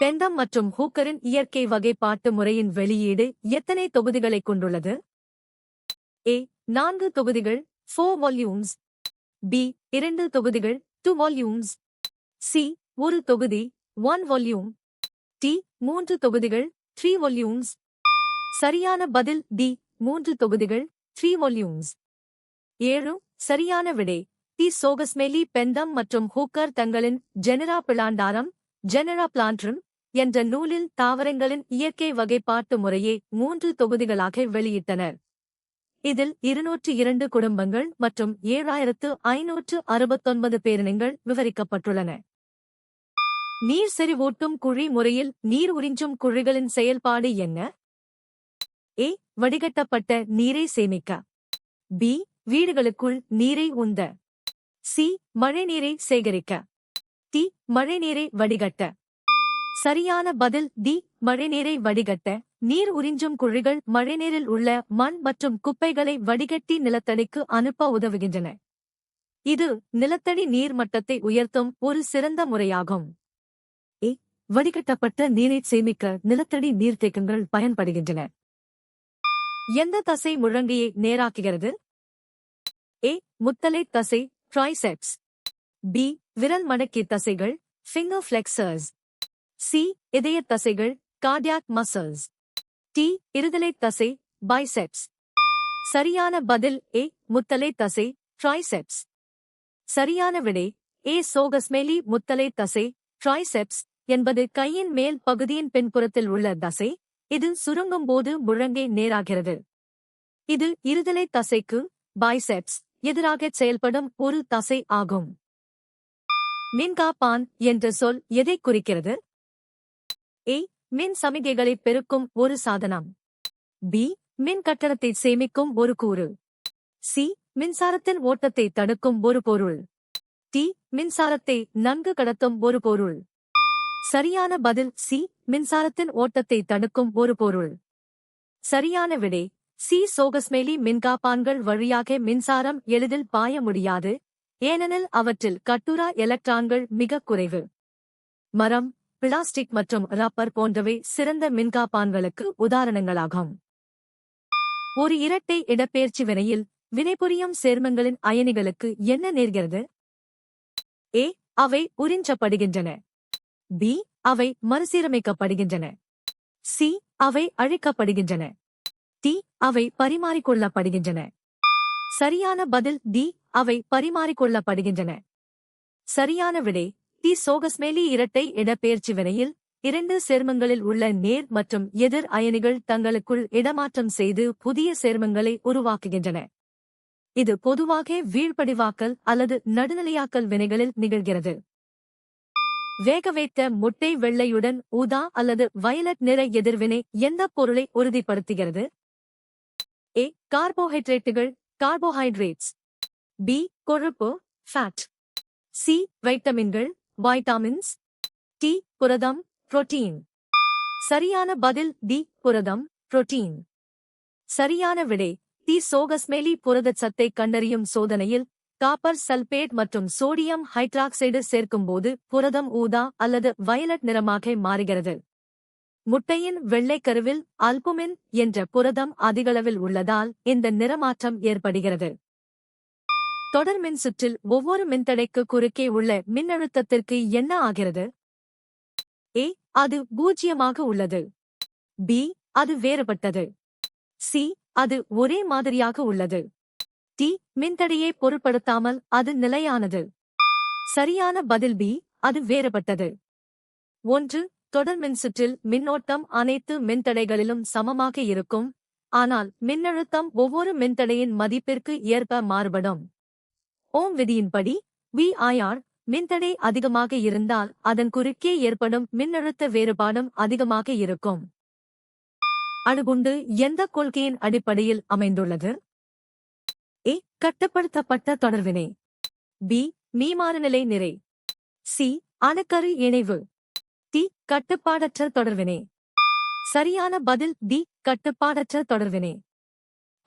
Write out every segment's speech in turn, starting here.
பெண்டம் மற்றும் ஹூக்கரின் இயற்கை வகைப்பாட்டு முறையின் வெளியீடு எத்தனை தொகுதிகளைக் கொண்டுள்ளது? A 4 தொகுதிகள் 4 வால்யூம்ஸ், B 2 தொகுதிகள் 2 வால்யூம்ஸ், C 1 தொகுதி 1 வால்யூம், D 3 தொகுதிகள் 3 வால்யூம்ஸ். சரியான பதில் D 3 தொகுதிகள் 3 வால்யூம்ஸ். 7 சரியான விடை. டி சோகஸ்மெலி பெண்டம் மற்றும் ஹூக்கர் தங்களின் ஜெனரா பிளான்டாரம் ஜெனரா பிளான்ட்ரம் என்ற நூலில் தாவரங்களின் இயற்கை வகைப்பாட்டு முறையை 3 தொகுதிகளாக வெளியிட்டனர். இதில் 202 குடும்பங்கள் மற்றும் 7569 பேரினங்கள் விவரிக்கப்பட்டுள்ளன. நீர் செறிவூட்டும் குழி முறையில் நீர் உறிஞ்சும் குழிகளின் செயல்பாடு என்ன? A வடிகட்டப்பட்ட நீரை சேமிக்க, B வீடுகளுக்குள் நீரை உந்த, C மழைநீரை சேகரிக்க, D மழைநீரை வடிகட்ட. சரியான பதில் D மழைநீரை வடிகட்ட. நீர் உறிஞ்சும் குழிகள் மழைநீரில் உள்ள மண் மற்றும் குப்பைகளை வடிகட்டி நிலத்தடிக்கு அனுப்ப உதவுகின்றன. இது நிலத்தடி நீர் மட்டத்தை உயர்த்தும் ஒரு சிறந்த முறையாகும். A வடிகட்டப்பட்ட நீரை சேமிக்க நிலத்தடி நீர்த்தேக்கங்கள் பயன்படுகின்றன. எந்த தசை முழங்கையை நேராக்குகிறது? A முத்தலை தசை ட்ரைசெப்ஸ், B விரல் மடக்கி தசைகள் ஃபிங்கர் ஃபிளெக்சர்ஸ், C இதய தசைகள் கார்டியாக் மசில்ஸ், T இருதலை தசை பைசெப்ஸ். சரியான பதில் A முத்தலை தசை ட்ரைசெப்ஸ். சரியான விடை A சோகஸ்மெலி முத்தலை தசை ட்ரைசெப்ஸ் என்பது கையின் மேல் பகுதியின் பின்புறத்தில் உள்ள தசை. இது சுருங்கும்போது முழங்கை நேராகிறது. இது இருதலை தசைக்கு பைசெப்ஸ் எதிராகச் செயல்படும் ஒரு தசை ஆகும். மின்காப்பான் என்ற சொல் எதைக் குறிக்கிறது? A மின் சமிகைகளை பெருக்கும் ஒரு சாதனம், B மின் கட்டணத்தை சேமிக்கும் ஒரு கூறு, C மின்சாரத்தின் ஓட்டத்தை தடுக்கும் ஒரு பொருள், D மின்சாரத்தை நன்கு கடத்தும் ஒரு பொருள். சரியான பதில் C மின்சாரத்தின் ஓட்டத்தை தடுக்கும் ஒரு பொருள். சரியான விடை C சோகஸ்மெலி மின்காப்பான்கள் வழியாக மின்சாரம் எளிதில் பாய முடியாது, ஏனெனில் அவற்றில் கட்டுரா எலக்ட்ரான்கள் மிகக் குறைவு. மரம், பிளாஸ்டிக் மற்றும் ரப்பர் போன்றவை சிறந்த மின்காப்பான்களுக்கு உதாரணங்களாகும். ஒரு இரட்டை இடப்பெயர்ச்சி வினையில் வினைபுரியும் சேர்மங்களின் அயனிகளுக்கு என்ன நேர்கிறது? A அவை உறிஞ்சப்படுகின்றன, B அவை மறுசீரமைக்கப்படுகின்றன, C அவை அழிக்கப்படுகின்றன, D அவை பரிமாறிக்கொள்ளப்படுகின்றன. சரியான பதில் D அவை பரிமாறிக்கொள்ளப்படுகின்றன. சரியான விடை டி சோகஸ்மெலி இரட்டை இடப்பெயர்ச்சி வினையில் 2 சேர்மங்களில் உள்ள நேர் மற்றும் எதிர் அயனிகள் தங்களுக்குள் இடமாற்றம் செய்து புதிய சேர்மங்களை உருவாக்குகின்றன. இது பொதுவாக வீழ்படிவாக்கல் அல்லது நடுநிலையாக்கல் வினைகளில் நிகழ்கிறது. வேகவைத்த முட்டை வெள்ளையுடன் ஊதா அல்லது வயலட் நிற எதிர்வினை எந்த பொருளை உறுதிப்படுத்துகிறது? A கார்போஹைட்ரேட்டுகள் கார்போஹைட்ரேட்ஸ், B கொழுப்பு ஃபேட், C வைட்டமின்கள் வைட்டாமின்ஸ், T புரதம் புரோட்டீன். சரியான பதில் D புரதம் புரோட்டீன். சரியான விடை டி சோகஸ்மெலி புரதச் சத்தை கண்டறியும் சோதனையில் காப்பர் சல்பேட் மற்றும் சோடியம் ஹைட்ராக்சைடு சேர்க்கும்போது புரதம் ஊதா அல்லது வயலட் நிறமாக மாறுகிறது. முட்டையின் வெள்ளைக்கருவில் அல்புமின் என்ற புரதம் அதிகளவில் உள்ளதால் இந்த நிறமாற்றம் ஏற்படுகிறது. தொடர் மின் சுற்றில் ஒவ்வொரு மின்தடைக்கு குறுக்கே உள்ள மின்னழுத்தத்திற்கு என்ன ஆகிறது? A அது 0 உள்ளது, B அது வேறுபட்டது, C அது ஒரே மாதிரியாக உள்ளது, D மின்தடையை பொருட்படுத்தாமல் அது நிலையானது. சரியான பதில் B அது வேறுபட்டது. 1 தொடர் மின்சுற்றில் மின்னோட்டம் அனைத்து மின்தடைகளிலும் சமமாக இருக்கும், ஆனால் மின்னழுத்தம் ஒவ்வொரு மின்தடையின் மதிப்பிற்கு ஏற்ப மாறுபடும். ஓம் விதியின்படி VIR மின்தடை அதிகமாக இருந்தால் அதன் குறுக்கே ஏற்படும் மின்னழுத்த வேறுபாடும் அதிகமாக இருக்கும். அணுகுண்டு எந்த கொள்கையின் அடிப்படையில் அமைந்துள்ளது? A கட்டுப்படுத்தப்பட்ட தொடர்வினை, B மீமாறுநிலை நிறை, C அணுக்கரு இணைவு, D கட்டுப்பாடற்ற தொடர்வினை. சரியான பதில் D கட்டுப்பாடற்ற தொடர்வினை.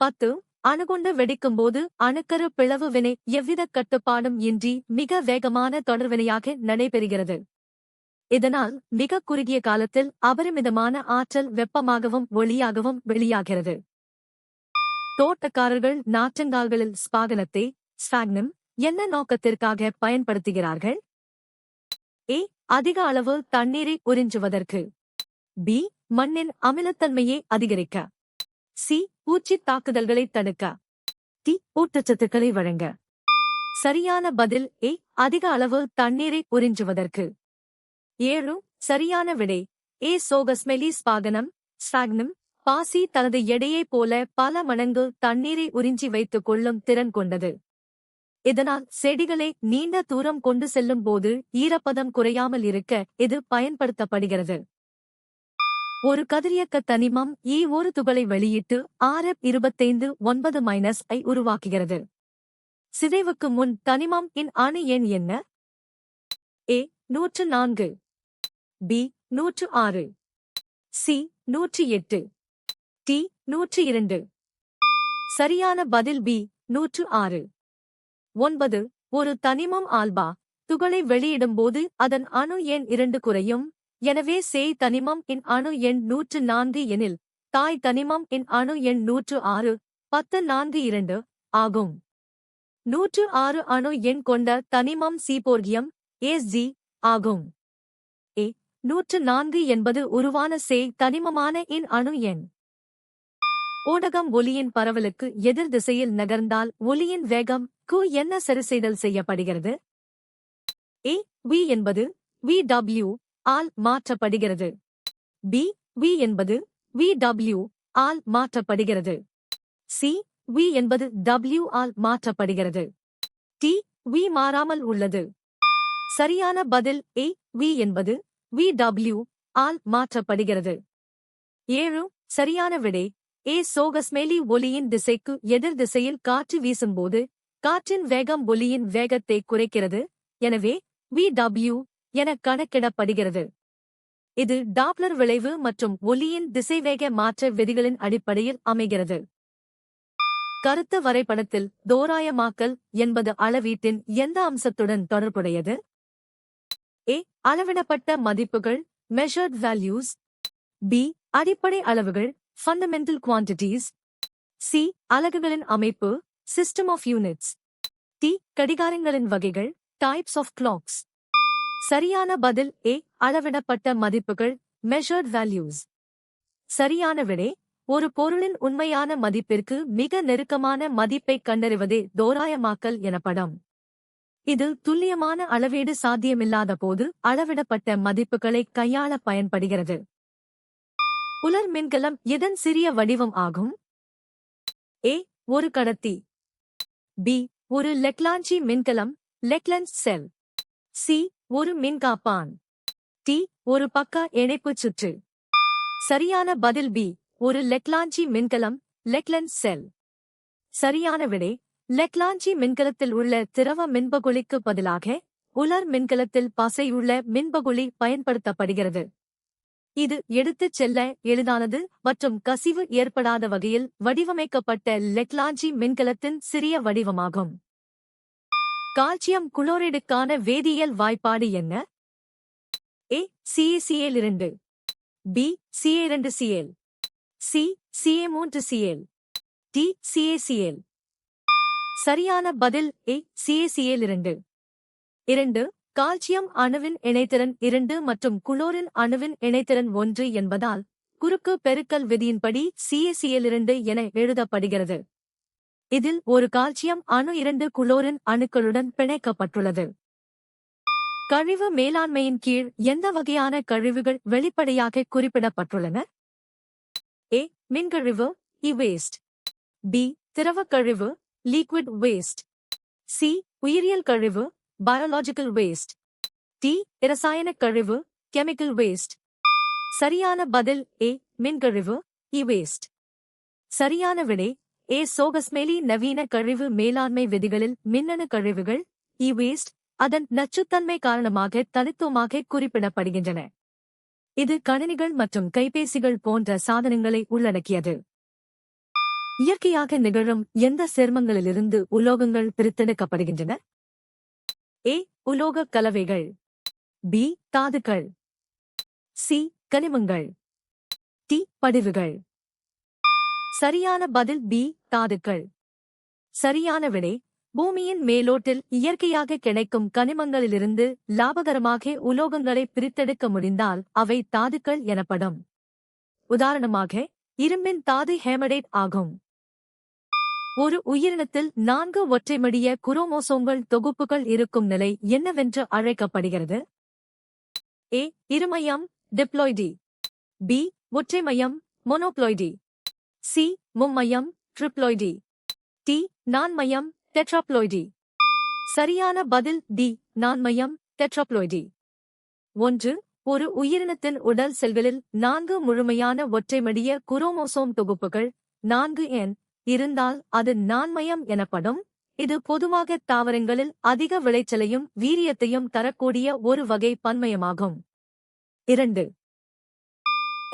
10 அணுகுண்டு வெடிக்கும்போது அணுக்கரு பிளவு வினை எவ்வித கட்டுப்பாடும் இன்றி மிக வேகமான தொடர்வினையாக நடைபெறுகிறது. இதனால் மிக குறுகிய காலத்தில் அபரிமிதமான ஆற்றல் வெப்பமாகவும் ஒளியாகவும் வெளியாகிறது. தோட்டக்காரர்கள் நாற்றங்கால்களில் ஸ்பாகனத்தை ஸ்பாக்னம் என்ன நோக்கத்திற்காக பயன்படுத்துகிறார்கள்? ஏ. அதிக அளவு தண்ணீரை உறிஞ்சுவதற்கு. பி. மண்ணின் அமிலத்தன்மையை அதிகரிக்க. சி. பூச்சித் தாக்குதல்களை தடுக்க. டி. ஊட்டச்சத்துக்களை வழங்க. சரியான பதில் ஏ. அதிக அளவு தண்ணீரை உறிஞ்சுவதற்கு. 7. சரியான விடை ஏ. சோகஸ்மெலி ஸ்பாகனம் ஸ்பாக்னம் பாசி தனது எடையைப் போல பல மடங்கு தண்ணீரை உறிஞ்சி வைத்துக் கொள்ளும் திறன் கொண்டது. இதனால் செடிகளை நீண்ட தூரம் கொண்டு செல்லும் போது ஈரப்பதம் குறையாமல் இருக்க இது பயன்படுத்தப்படுகிறது. ஒரு கதிரியக்க தனிமம் ஒரு துகளை வெளியிட்டு Rf25 உருவாக்குகிறது. சிதைவுக்கு முன் தனிமம் இன் அணு எண் என்ன? ஏ. 104. பி. 106. சி. 108. டி. 102. சரியான பதில் பி. 106. 9. ஒரு தனிமம் ஆல்பா துகளை வெளியிடும்போது அதன் அணு எண் 2 குறையும். எனவே சேய் தனிமம் இன் அணு எண் 104 எனில் தாய் தனிமம் இன் அணு எண் 106 1042 ஆகும். 106 அணு எண் கொண்ட தனிமம் சீபோர்கியம் Sg ஆகும். ஏ. 104 என்பது உருவான சேய் தனிமமான இன் அணு எண். ஊடகம் ஒலியின் பரவலுக்கு எதிர் திசையில் நகர்ந்தால் ஒலியின் வேகம் கு என்ன சரிசெய்தல் செய்யப்படுகிறது? ஏ. v என்பது vw ஆல் மாற்றப்படுகிறது. பி. v என்பது vw ஆல் மாற்றப்படுகிறது. சி. v என்பது w ஆல் மாற்றப்படுகிறது. டி. v மாறாமல் உள்ளது. சரியான பதில் ஏ. v என்பது vw ஆல் மாற்றப்படுகிறது. 7. சரியான விடை ஏ. சோகஸ்மெலி ஒலியின் திசைக்கு எதிர் திசையில் காற்று வீசும்போது காற்றின் வேகம் ஒலியின் வேகத்தை குறைக்கிறது. எனவே vw என கணக்கிடப்படுகிறது. இது டாப்ளர் விளைவு மற்றும் ஒலியின் திசைவேக மாற்ற விதிகளின் அடிப்படையில் அமைகிறது. கருத்து வரைபடத்தில் தோராயமாக்கல் என்பது அளவீட்டின் எந்த அம்சத்துடன் தொடர்புடையது? ஏ. அளவிடப்பட்ட மதிப்புகள் measured values. பி. அடிப்படை அளவுகள் fundamental quantities. சி. அலகுகளின் அமைப்பு system of units. டி. கடிகாரங்களின் வகைகள் types of clocks. சரியான பதில் ஏ. அளவிடப்பட்ட மதிப்புகள் measured values. சரியான விடை ஒரு பொருளின் உண்மையான மதிப்பிற்கு மிக நெருக்கமான மதிப்பைக் கண்டறிவதே தோராயமாக்கல் எனப்படும். இது துல்லியமான அளவீடு சாத்தியமில்லாத போது அளவிடப்பட்ட மதிப்புகளை கையாள பயன்படுகிறது. உலர் மின்கலம் எதன் சிறிய வடிவம் ஆகும்? ஏ. ஒரு கடத்தி. பி. ஒரு லெக்லாஞ்சி மின்கலம் லெக்லன்ஸ் செல். சி. ஒரு மின்காப்பான். டி. ஒரு பக்க இணைப்புச் சுற்று. சரியான பதில் பி. ஒரு லெக்லாஞ்சி மின்கலம் லெக்லன்ஸ் செல். சரியான விடை லெக்லாஞ்சி மின்கலத்தில் உள்ள திரவ மின்பகுளிக்கு பதிலாக உலர் மின்கலத்தில் பசையுள்ள மின்பகுளி பயன்படுத்தப்படுகிறது. இது எடுத்துச் செல்ல எளிதானது மற்றும் கசிவு ஏற்படாத வகையில் வடிவமைக்கப்பட்ட லெக்லாஞ்சி மின்கலத்தின் சிறிய வடிவமாகும். கால்சியம் குளோரைடுக்கான வேதியியல் வாய்ப்பாடு என்ன? A. CaCl2. B. Ca2Cl. C. Ca3Cl. D. CaCl. சரியான பதில் ஏ. CaCl2. 2. கால்சியம் அணுவின் இணைத்திறன் 2 மற்றும் குளோரின் அணுவின் இணைத்திறன் 1 என்பதால் குறுக்கு பெருக்கல் விதியின்படி CaCl2 என எழுதப்படுகிறது. இதில் ஒரு கால்சியம் அணு 2 குளோரின் அணுக்களுடன் பிணைக்கப்பட்டுள்ளது. கழிவு மேலாண்மையின் கீழ் எந்த வகையான கழிவுகள் வெளிப்படையாக குறிப்பிடப்பட்டுள்ளன? ஏ. மின்கழிவு e-waste. பி. திரவக் கழிவு liquid waste. சி. உயிரியல் கழிவு biological waste. டி. இரசாயனக் கழிவு chemical waste. சரியான பதில் ஏ. மின்கழிவு e-waste. சரியான விடை ஏ. சோகஸ்மெலி நவீன கழிவு மேலாண்மை விதிகளில் மின்னணு கழிவுகள் e-waste அதன் நச்சுத்தன்மை காரணமாக தனித்துவமாக குறிப்பிடப்படுகின்றன. இது கணினிகள் மற்றும் கைபேசிகள் போன்ற சாதனங்களை உள்ளடக்கியது. இயற்கையாக நிகழும் எந்த சேர்மங்களிலிருந்து உலோகங்கள் பிரித்தெடுக்கப்படுகின்றன? ஏ. உலோகக் கலவைகள். பி. தாதுக்கள். சி கனிமங்கள். டி படிவுகள். சரியான பதில் பி தாதுக்கள். சரியான விடை பூமியின் மேலோட்டில் இயற்கையாக கிடைக்கும் கனிமங்களிலிருந்து லாபகரமாக உலோகங்களை பிரித்தெடுக்க முடிந்தால் அவை தாதுக்கள் எனப்படும். உதாரணமாக இரும்பின் தாது ஹேமடைட் ஆகும். ஒரு உயிரினத்தில் 4 ஒற்றைமடிய குரோமோசோம்கள் தொகுப்புகள் இருக்கும் நிலை என்னவென்று அழைக்கப்படுகிறது? ஏ இருமையம் டிப்ளாய்டி. பி ஒற்றைமையம் மோனோப்ளாய்டி. சி மும்மையம் ட்ரிப்ளாய்டி. டி நான்மையம் டெட்ராப்ளாய்டி. சரியான பதில் டி நான்மையம் டெட்ராப்ளாய்டி. 1. ஒரு உயிரினத்தின் உடல் செல்களில் 4 முழுமையான ஒற்றைமடிய குரோமோசோம் தொகுப்புகள் 4N இருந்தால் அது நான்மயம் எனப்படும். இது பொதுவாக தாவரங்களில் அதிக விளைச்சலையும் வீரியத்தையும் தரக்கூடிய ஒரு வகை பன்மயமாகும். 2.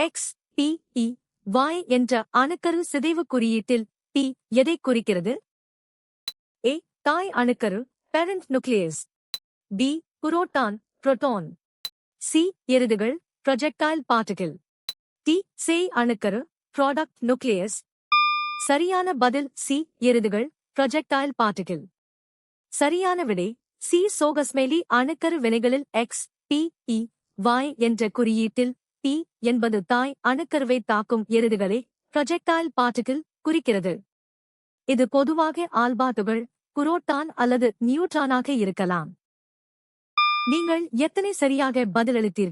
எக்ஸ் பி இ Y என்ற அணுக்கரு சிதைவு குறியீட்டில் P எதை குறிக்கிறது? ஏ தாய் அணுக்கரு parent nucleus. B proton proton. C எருதுகள் ப்ரொஜெக்டைல் பார்ட்டிகிள். டி சேய் அணுக்கரு ப்ராடக்ட் நியூக்ளியஸ். சரியான பதில் சி எருதுகள் ப்ரொஜெக்டைல் பார்ட்டிகிள். சரியான விடை சி சோகஸ்மெலி அணுக்கரு வினைகளில் எக்ஸ் பி இ Y என்ற குறியீட்டில் P என்பது தாய் அணுக்கருவை தாக்கும் எருதுகளை ப்ரொஜெக்டைல் பார்ட்டிகிள் குறிக்கிறது. இது பொதுவாக ஆல்பாத்துகள் புரோட்டான் அல்லது நியூட்ரானாக இருக்கலாம். நீங்கள் எத்தனை சரியாக பதிலளித்தீர்கள்?